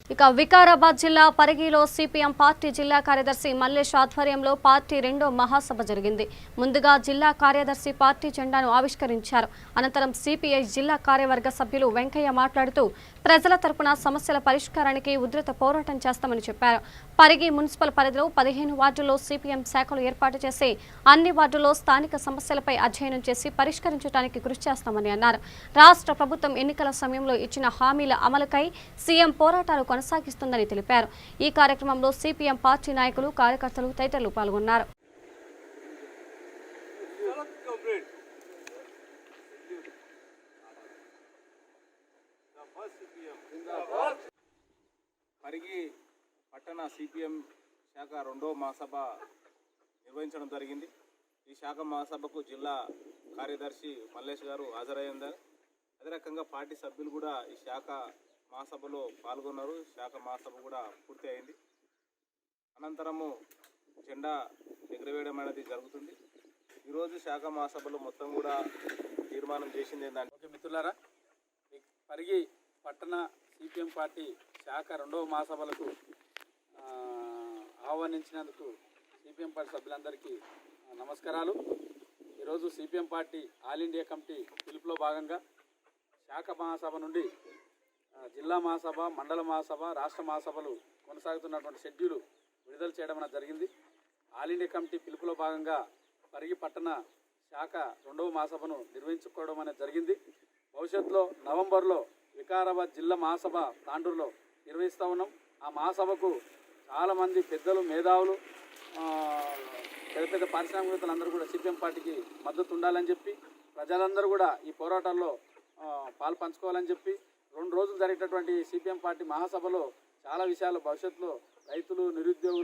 ఇక వికారాబాద్ జిల్లా పరిగిలో CPM party జిల్లా కార్యదర్శి మల్లేష్ ఆధ్వర్యంలో పార్టీ రెండో మహాసభ జరిగింది. ముందుగా జిల్లా కార్యదర్శి పార్టీ జెండాను ఆవిష్కరించారు. అనంతరం సిపిఐ జిల్లా కార్యవర్గ సభ్యులు వెంకయ్య మాట్లాడుతూ ప్రజల తరపున సమస్యల పరిష్కారానికి ఉధృత పోరాటం చేస్తామని చెప్పారు. పరిగి మున్సిపల్ పరిధిలో 15 వార్డుల్లో సిపిఎం శాఖలు ఏర్పాటు చేసి అన్ని వార్డుల్లో స్థానిక సమస్యలపై అధ్యయనం చేసి పరిష్కరించడానికి కృషి చేస్తామని అన్నారు. రాష్ట్ర ప్రభుత్వం ఎన్నికల సమయంలో ఇచ్చిన హామీల అమలుకై సీఎం పోరాటాలు కొనసాగిస్తుందని తెలిపారు. ఈ కార్యక్రమంలో సిపిఎం పార్టీ నాయకులు, కార్యకర్తలు తదితరులు పాల్గొన్నారు. పరిగి పట్టణ సిపిఎం శాఖ రెండో మహాసభ నిర్వహించడం జరిగింది. ఈ శాఖ మహాసభకు జిల్లా కార్యదర్శి మల్లేష్ గారు హాజరయ్యారు. అదే రకంగా పార్టీ సభ్యులు కూడా ఈ శాఖ మహాసభలో పాల్గొన్నారు. శాఖ మహాసభ కూడా పూర్తి అయింది. అనంతరము జెండా ఎగురవేయడం అనేది జరుగుతుంది. ఈరోజు శాఖ మహాసభలో మొత్తం కూడా తీర్మానం చేసింది ఏంటంటే, ఓకే మిత్రులారా, పరిగి పట్టణ సిపిఎం పార్టీ శాఖ రెండవ మహాసభలకు ఆహ్వానించినందుకు సిపిఎం పార్టీ సభ్యులందరికీ నమస్కారాలు. ఈరోజు CPM party all India committee పిలుపులో భాగంగా శాఖ మహాసభ నుండి జిల్లా మహాసభ, మండల మహాసభ, రాష్ట్ర మహాసభలు కొనసాగుతున్నటువంటి షెడ్యూలు విడుదల చేయడం అనేది జరిగింది. ఆల్ ఇండియా కమిటీ పిలుపులో భాగంగా పరిగి పట్టణ శాఖ రెండవ మహాసభను నిర్వహించుకోవడం అనేది జరిగింది. భవిష్యత్తులో నవంబర్లో వికారాబాద్ జిల్లా మహాసభ తాండూరులో నిర్వహిస్తూ ఉన్నాం. ఆ మహాసభకు చాలామంది పెద్దలు, మేధావులు, పెద్ద పెద్ద పారిశ్రామికవేత్తలు అందరూ కూడా సిపిఎం పార్టీకి మద్దతు ఉండాలని చెప్పి, ప్రజలందరూ కూడా ఈ పోరాటాల్లో పాలు పంచుకోవాలని చెప్పి 2 రోజులు జరిగేటటువంటి సిపిఎం పార్టీ మహాసభలో చాలా విషయాలు, భవిష్యత్తులో రైతులు, నిరుద్యోగులు